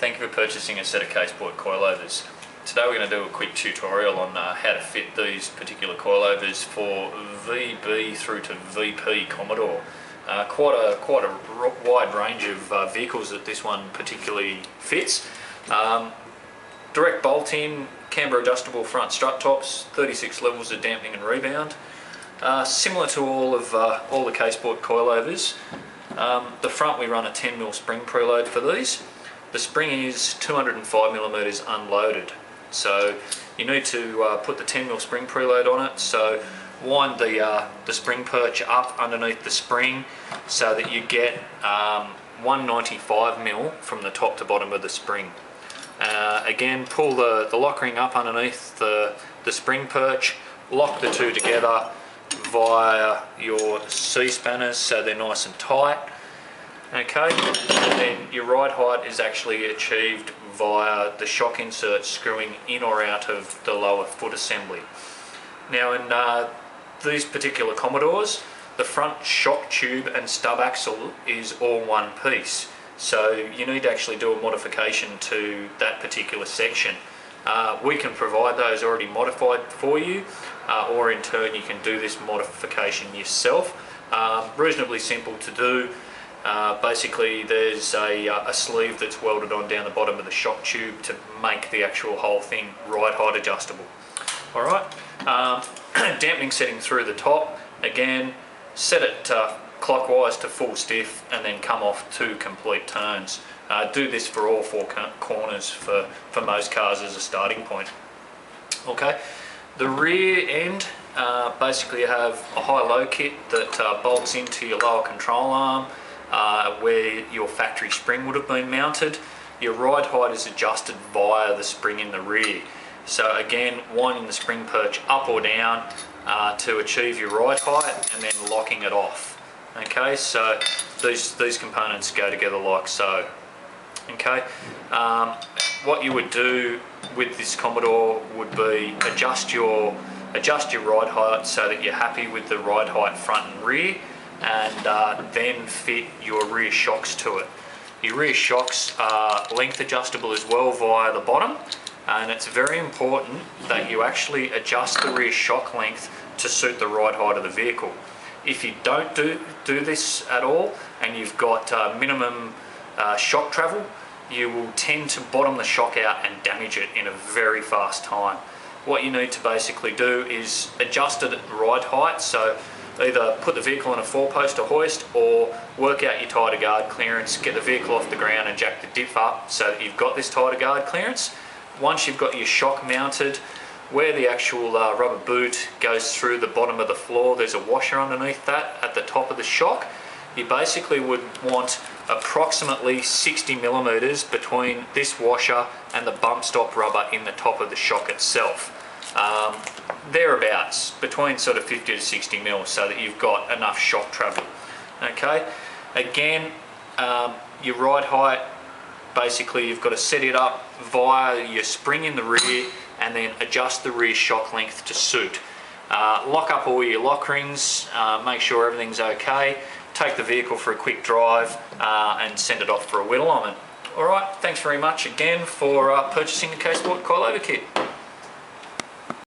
thank you for purchasing a set of Ksport coilovers. Today we're going to do a quick tutorial on how to fit these particular coilovers for VB through to VP Commodore. Quite a wide range of vehicles that this one particularly fits. Direct bolt in, camber adjustable front strut tops, 36 levels of dampening and rebound. Similar to all the Ksport coilovers. The front we run a 10mm spring preload for these. The spring is 205mm unloaded, so you need to put the 10mm spring preload on it. So wind the spring perch up underneath the spring so that you get 195mm from the top to bottom of the spring. Again, pull the lock ring up underneath the spring perch, lock the two together via your C-spanners so they're nice and tight. Okay, and then your ride height is actually achieved via the shock insert screwing in or out of the lower foot assembly. Now in these particular Commodores, the front shock tube and stub axle is all one piece, so you need to actually do a modification to that particular section. We can provide those already modified for you, or in turn you can do this modification yourself. Reasonably simple to do. Basically there's a sleeve that's welded on down the bottom of the shock tube to make the actual whole thing ride height adjustable. Alright, dampening setting through the top, again set it clockwise to full stiff and then come off 2 complete turns. Do this for all 4 corners for most cars as a starting point. Okay, the rear end, basically you have a high-low kit that bolts into your lower control arm where your factory spring would have been mounted. Your ride height is adjusted via the spring in the rear. So again, winding the spring perch up or down to achieve your ride height and then locking it off. Okay, so these components go together like so. Okay, what you would do with this Commodore would be adjust your ride height so that you're happy with the ride height front and rear, and then fit your rear shocks to it. Your rear shocks are length adjustable as well via the bottom, and it's very important that you actually adjust the rear shock length to suit the ride height of the vehicle. If you don't do this at all and you've got minimum shock travel, you will tend to bottom the shock out and damage it in a very fast time. What you need to basically do is adjust it at ride height, so either put the vehicle on a 4-post or hoist, or work out your titer guard clearance, get the vehicle off the ground and jack the diff up so that you've got this titer guard clearance. Once you've got your shock mounted, where the actual rubber boot goes through the bottom of the floor, there's a washer underneath that at the top of the shock. You basically would want approximately 60mm between this washer and the bump stop rubber in the top of the shock itself. Thereabouts, between sort of 50 to 60mm, so that you've got enough shock travel. Okay, again, your ride height, basically you've got to set it up via your spring in the rear and then adjust the rear shock length to suit. Lock up all your lock rings, make sure everything's okay, take the vehicle for a quick drive and send it off for a wheel alignment. Alright, thanks very much again for purchasing the Ksport coilover kit.